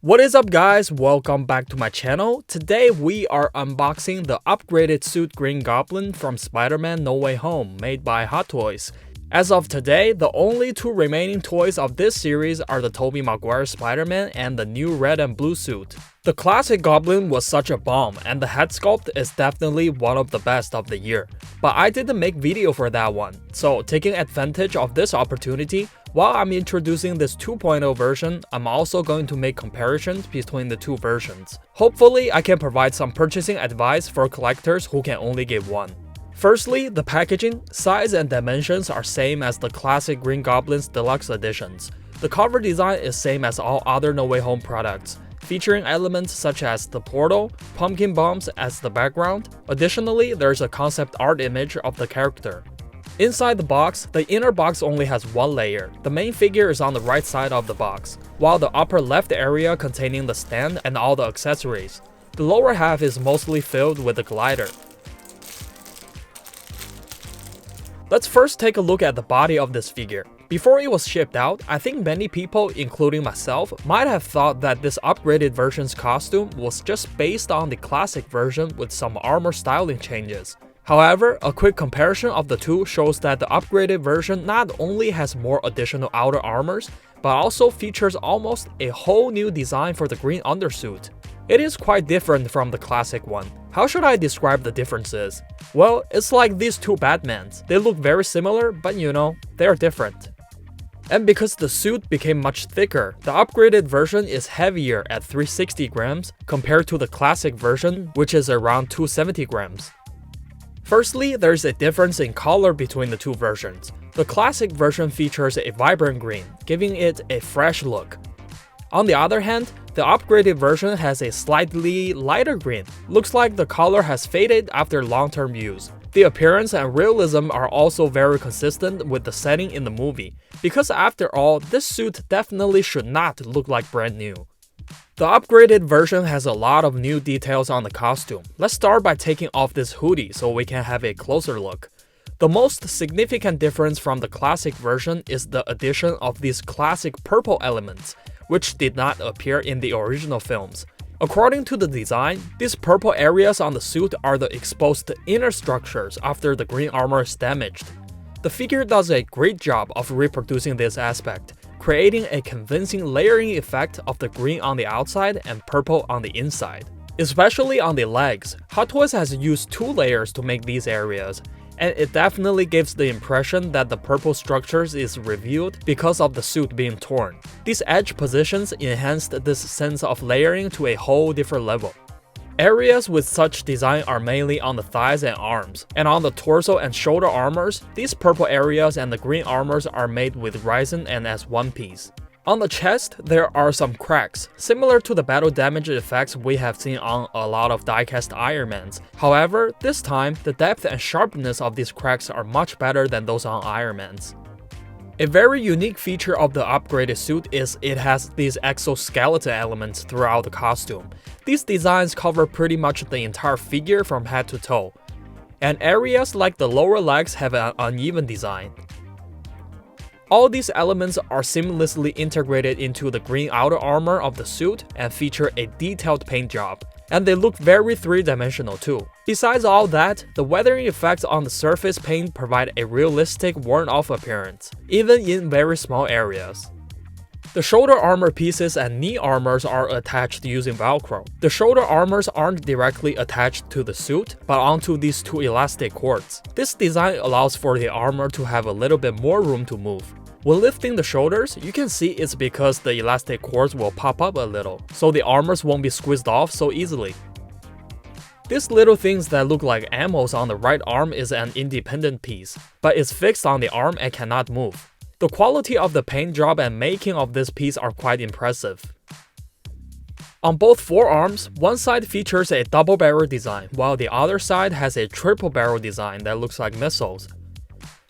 What is up guys, welcome back to my channel. Today we are unboxing the upgraded suit Green Goblin from Spider-Man No Way Home made by Hot Toys. As of today, the only two remaining toys of this series are the Tobey Maguire Spider-Man and the new red and blue suit. The classic Goblin was such a bomb and the head sculpt is definitely one of the best of the year. But I didn't make video for that one, so taking advantage of this opportunity, while I'm introducing this 2.0 version, I'm also going to make comparisons between the two versions. Hopefully, I can provide some purchasing advice for collectors who can only get one. Firstly, the packaging, size and dimensions are same as the classic Green Goblin's deluxe editions. The cover design is same as all other No Way Home products, featuring elements such as the portal, pumpkin bombs as the background. Additionally, there's a concept art image of the character. Inside the box, the inner box only has one layer. The main figure is on the right side of the box, while the upper left area containing the stand and all the accessories. The lower half is mostly filled with the glider. Let's first take a look at the body of this figure. Before it was shipped out, I think many people, including myself, might have thought that this upgraded version's costume was just based on the classic version with some armor styling changes. However, a quick comparison of the two shows that the upgraded version not only has more additional outer armors, but also features almost a whole new design for the green undersuit. It is quite different from the classic one. How should I describe the differences? Well, it's like these two Batmans. They look very similar, but you know, they are different. And because the suit became much thicker, the upgraded version is heavier at 360 grams compared to the classic version, which is around 270 grams. Firstly, there's a difference in color between the two versions. The classic version features a vibrant green, giving it a fresh look. On the other hand, the upgraded version has a slightly lighter green. Looks like the color has faded after long-term use. The appearance and realism are also very consistent with the setting in the movie, because after all, this suit definitely should not look like brand new. The upgraded version has a lot of new details on the costume. Let's start by taking off this hoodie so we can have a closer look. The most significant difference from the classic version is the addition of these classic purple elements, which did not appear in the original films. According to the design, these purple areas on the suit are the exposed inner structures after the green armor is damaged. The figure does a great job of reproducing this aspect, creating a convincing layering effect of the green on the outside and purple on the inside. Especially on the legs, Hot Toys has used two layers to make these areas, and it definitely gives the impression that the purple structures is revealed because of the suit being torn. These edge positions enhanced this sense of layering to a whole different level. Areas with such design are mainly on the thighs and arms, and on the torso and shoulder armors, these purple areas and the green armors are made with resin and as one piece. On the chest, there are some cracks, similar to the battle damage effects we have seen on a lot of die-cast Iron Mans. However, this time, the depth and sharpness of these cracks are much better than those on Iron Mans. A very unique feature of the upgraded suit is it has these exoskeleton elements throughout the costume. These designs cover pretty much the entire figure from head to toe, and areas like the lower legs have an uneven design. All these elements are seamlessly integrated into the green outer armor of the suit and feature a detailed paint job. And they look very three-dimensional too. Besides all that, the weathering effects on the surface paint provide a realistic worn-off appearance, even in very small areas. The shoulder armor pieces and knee armors are attached using Velcro. The shoulder armors aren't directly attached to the suit, but onto these two elastic cords. This design allows for the armor to have a little bit more room to move. When lifting the shoulders, you can see it's because the elastic cords will pop up a little, so the armors won't be squeezed off so easily. These little things that look like ammos on the right arm is an independent piece, but it's fixed on the arm and cannot move. The quality of the paint job and making of this piece are quite impressive. On both forearms, one side features a double barrel design, while the other side has a triple barrel design that looks like missiles.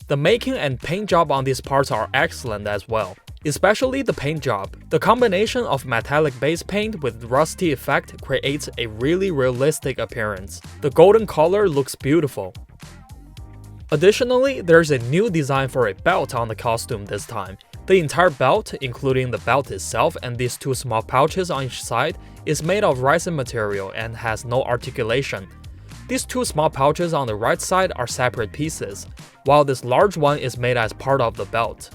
The making and paint job on these parts are excellent as well, especially the paint job. The combination of metallic base paint with rusty effect creates a really realistic appearance. The golden color looks beautiful. Additionally, there's a new design for a belt on the costume this time, The entire belt, including the belt itself and these two small pouches on each side, is made of resin material and has no articulation. These two small pouches on the right side are separate pieces, while this large one is made as part of the belt.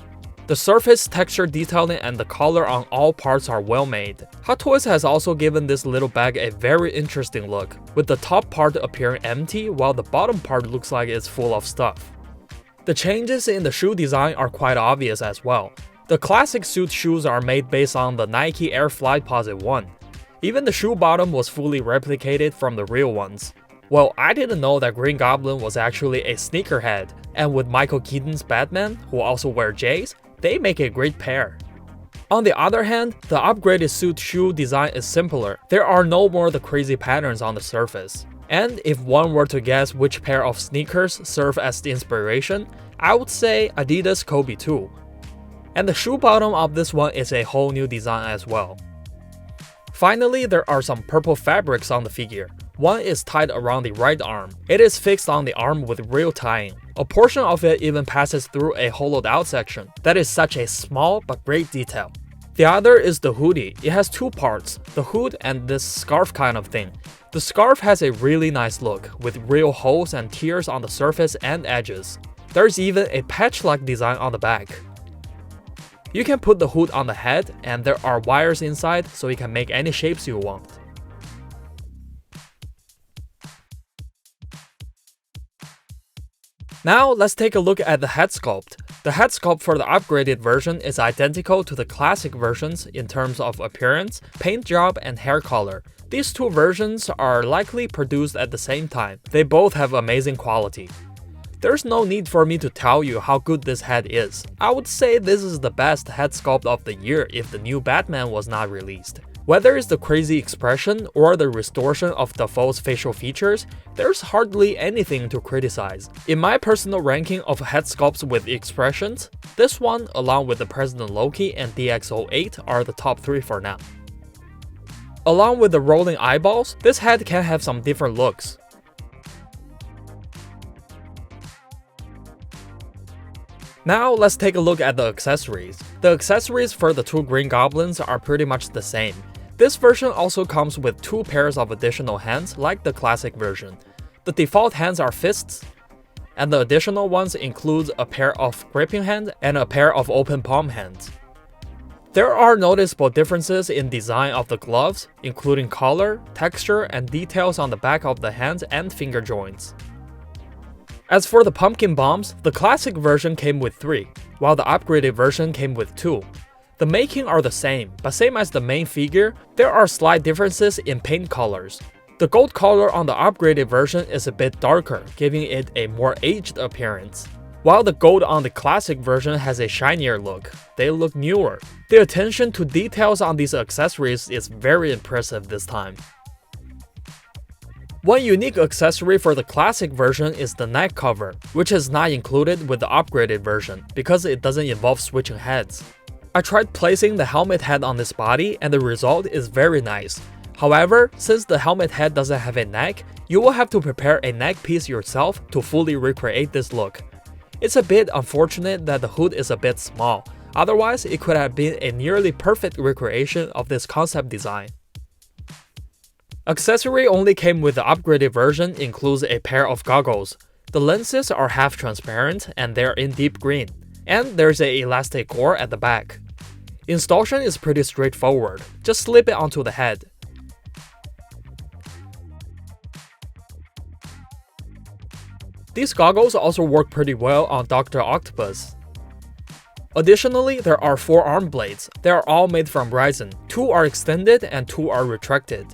The surface, texture detailing, and the color on all parts are well made. Hot Toys has also given this little bag a very interesting look, with the top part appearing empty while the bottom part looks like it's full of stuff. The changes in the shoe design are quite obvious as well. The classic suit shoes are made based on the Nike Air Flightposite 1. Even the shoe bottom was fully replicated from the real ones. Well, I didn't know that Green Goblin was actually a sneakerhead, and with Michael Keaton's Batman, who also wear J's, they make a great pair. On the other hand, the upgraded suit shoe design is simpler. There are no more the crazy patterns on the surface. And if one were to guess which pair of sneakers serve as the inspiration, I would say Adidas Kobe 2. And the shoe bottom of this one is a whole new design as well. Finally, there are some purple fabrics on the figure. One is tied around the right arm. It is fixed on the arm with real tying. A portion of it even passes through a hollowed out section. That is such a small but great detail. The other is the hoodie. It has two parts, the hood and this scarf kind of thing. The scarf has a really nice look, with real holes and tears on the surface and edges. There's even a patch-like design on the back. You can put the hood on the head, and there are wires inside so you can make any shapes you want. Now let's take a look at the head sculpt. The head sculpt for the upgraded version is identical to the classic versions in terms of appearance, paint job, and hair color. These two versions are likely produced at the same time. They both have amazing quality. There's no need for me to tell you how good this head is. I would say this is the best head sculpt of the year if the new Batman was not released. Whether it's the crazy expression or the restoration of Dafoe's facial features, there's hardly anything to criticize. In my personal ranking of head sculpts with expressions, this one, along with the President Loki and DX08, are the top 3 for now. Along with the rolling eyeballs, this head can have some different looks. Now let's take a look at the accessories. The accessories for the two Green Goblins are pretty much the same. This version also comes with 2 pairs of additional hands like the classic version. The default hands are fists, and the additional ones include a pair of gripping hands and a pair of open palm hands. There are noticeable differences in design of the gloves, including color, texture, and details on the back of the hands and finger joints. As for the pumpkin bombs, the classic version came with 3, while the upgraded version came with 2. The making are the same, but same as the main figure, there are slight differences in paint colors. The gold color on the upgraded version is a bit darker, giving it a more aged appearance. While the gold on the classic version has a shinier look, they look newer. The attention to details on these accessories is very impressive this time. One unique accessory for the classic version is the neck cover, which is not included with the upgraded version because it doesn't involve switching heads. I tried placing the helmet head on this body and the result is very nice. However, since the helmet head doesn't have a neck, you will have to prepare a neck piece yourself to fully recreate this look. It's a bit unfortunate that the hood is a bit small, otherwise it could have been a nearly perfect recreation of this concept design. Accessory only came with the upgraded version includes a pair of goggles. The lenses are half transparent and they're in deep green, and there's an elastic core at the back. Installation is pretty straightforward, just slip it onto the head. These goggles also work pretty well on Dr. Octopus. Additionally, there are 4 arm blades. They are all made from resin. 2 are extended and 2 are retracted.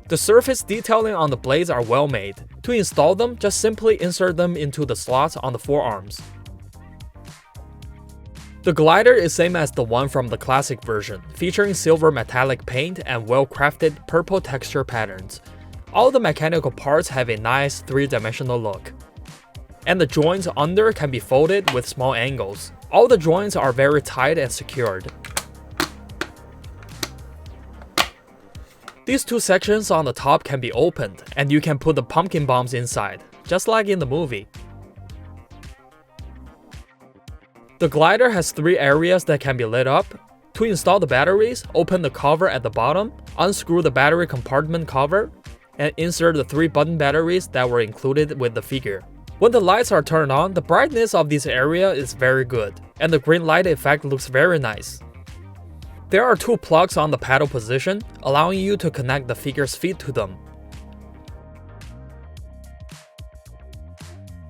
The surface detailing on the blades are well made. To install them, just simply insert them into the slots on the forearms. The glider is same as the one from the classic version, featuring silver metallic paint and well-crafted purple texture patterns. All the mechanical parts have a nice 3-dimensional look. And the joints under can be folded with small angles. All the joints are very tight and secured. These 2 sections on the top can be opened, and you can put the pumpkin bombs inside, just like in the movie. The glider has 3 areas that can be lit up. To install the batteries, open the cover at the bottom, unscrew the battery compartment cover, and insert the 3 button batteries that were included with the figure. When the lights are turned on, the brightness of this area is very good, and the green light effect looks very nice. There are 2 plugs on the paddle position, allowing you to connect the figure's feet to them.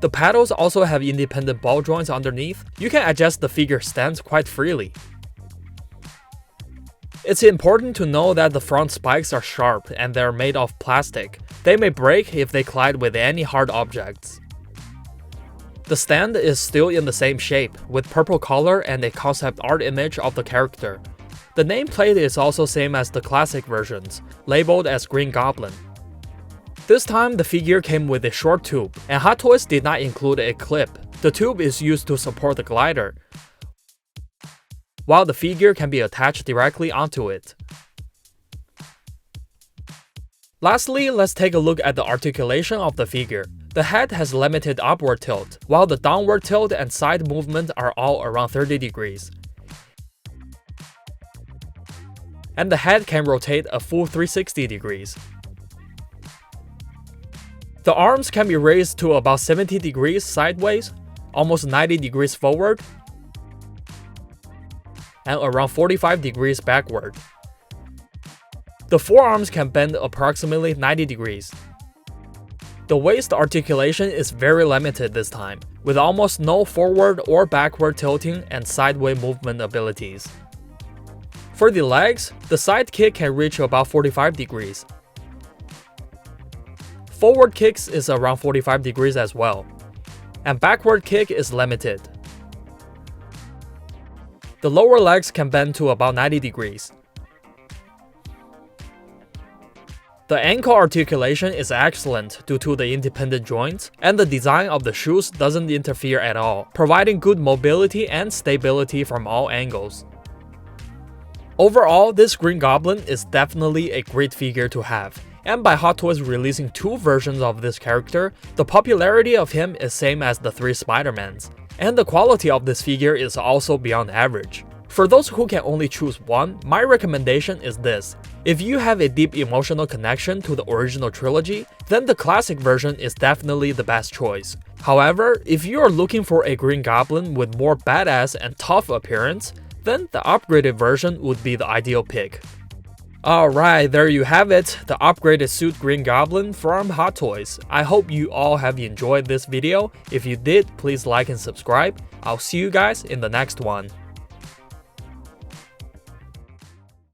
The paddles also have independent ball joints underneath. You can adjust the figure stance quite freely. It's important to know that the front spikes are sharp and they're made of plastic. They may break if they collide with any hard objects. The stand is still in the same shape, with purple color and a concept art image of the character. The nameplate is also same as the classic versions, labeled as Green Goblin. This time the figure came with a short tube, and Hot Toys did not include a clip. The tube is used to support the glider, while the figure can be attached directly onto it. Lastly, let's take a look at the articulation of the figure. The head has limited upward tilt, while the downward tilt and side movement are all around 30 degrees. And the head can rotate a full 360 degrees. The arms can be raised to about 70 degrees sideways, almost 90 degrees forward, and around 45 degrees backward. The forearms can bend approximately 90 degrees. The waist articulation is very limited this time, with almost no forward or backward tilting and sideways movement abilities. For the legs, the side kick can reach about 45 degrees. Forward kicks is around 45 degrees as well, and backward kick is limited. The lower legs can bend to about 90 degrees. The ankle articulation is excellent due to the independent joints, and the design of the shoes doesn't interfere at all, providing good mobility and stability from all angles. Overall, this Green Goblin is definitely a great figure to have, and by Hot Toys releasing 2 versions of this character, the popularity of him is same as the 3 Spider-Mans, and the quality of this figure is also beyond average. For those who can only choose one, my recommendation is this. If you have a deep emotional connection to the original trilogy, then the classic version is definitely the best choice. However, if you are looking for a Green Goblin with more badass and tough appearance, then the upgraded version would be the ideal pick. Alright, there you have it, the upgraded suit Green Goblin from Hot Toys. I hope you all have enjoyed this video. If you did, please like and subscribe. I'll see you guys in the next one.